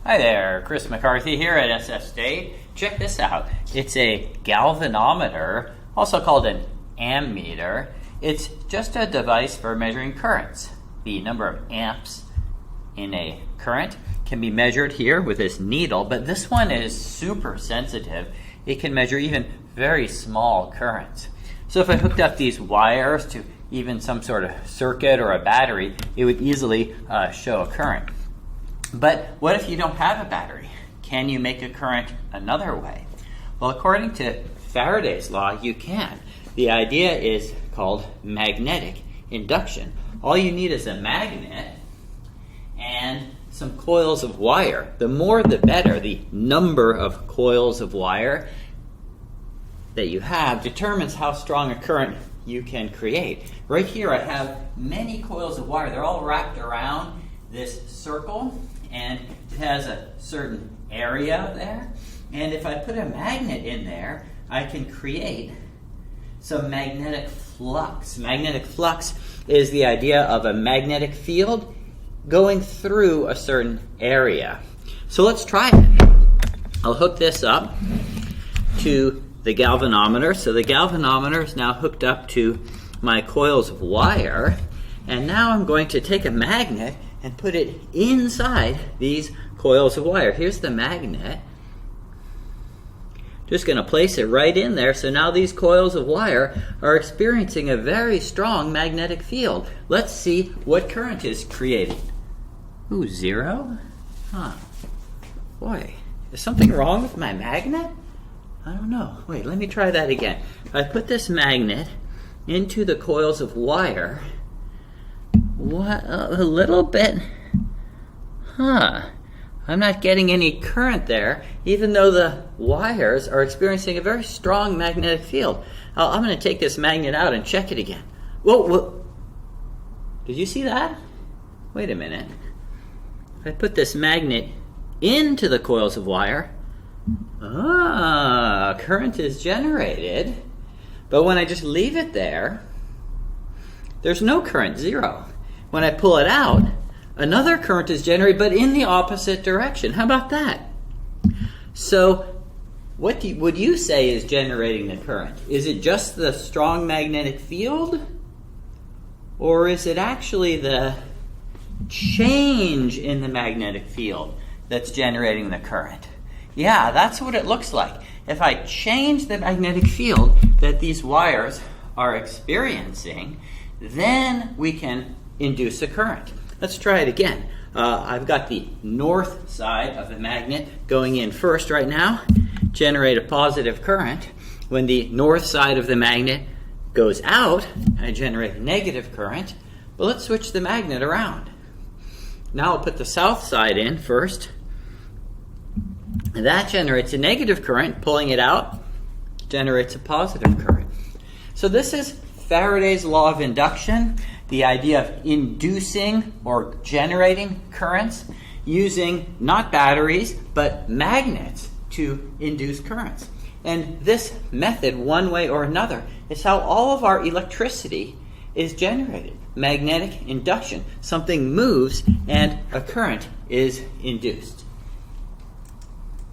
Hi there, Chris McCarthy here at SF State. Check this out. It's a galvanometer, also called an ammeter. It's just a device for measuring currents. The number of amps in a current can be measured here with this needle, but this one is super sensitive. It can measure even very small currents. So if I hooked up these wires to even some sort of circuit or a battery, it would easily show a current. But what if you don't have a battery? Can you make a current another way? Well, according to Faraday's law, you can. The idea is called magnetic induction. All you need is a magnet and some coils of wire. The more the better. The number of coils of wire that you have determines how strong a current you can create. Right here I have many coils of wire. They're all wrapped around this circle, and it has a certain area there. And if I put a magnet in there, I can create some magnetic flux. Magnetic flux is the idea of a magnetic field going through a certain area. So let's try it. I'll hook this up to the galvanometer. So the galvanometer is now hooked up to my coils of wire. And now I'm going to take a magnet and put it inside these coils of wire. Here's the magnet. Just going to place it right in there. So now these coils of wire are experiencing a very strong magnetic field. Let's see what current is created. Ooh, 0? Huh. Boy, is something wrong with my magnet? I don't know. Wait, let me try that again. If I put this magnet into the coils of wire, what, a little bit, I'm not getting any current there, even though the wires are experiencing a very strong magnetic field. I'm going to take this magnet out and check it again. Whoa. Did you see that? Wait a minute. If I put this magnet into the coils of wire, current is generated. But when I just leave it there, there's no current, 0. When I pull it out, another current is generated, but in the opposite direction. How about that? So what would you say is generating the current? Is it just the strong magnetic field? Or is it actually the change in the magnetic field that's generating the current? Yeah, that's what it looks like. If I change the magnetic field that these wires are experiencing, then we can induce a current. Let's try it again. I've got the north side of the magnet going in first right now. Generate a positive current. When the north side of the magnet goes out, I generate a negative current. But let's switch the magnet around. Now I'll put the south side in first. That generates a negative current. Pulling it out generates a positive current. So this is Faraday's law of induction, the idea of inducing or generating currents using not batteries but magnets to induce currents. And this method, one way or another, is how all of our electricity is generated. Magnetic induction. Something moves and a current is induced.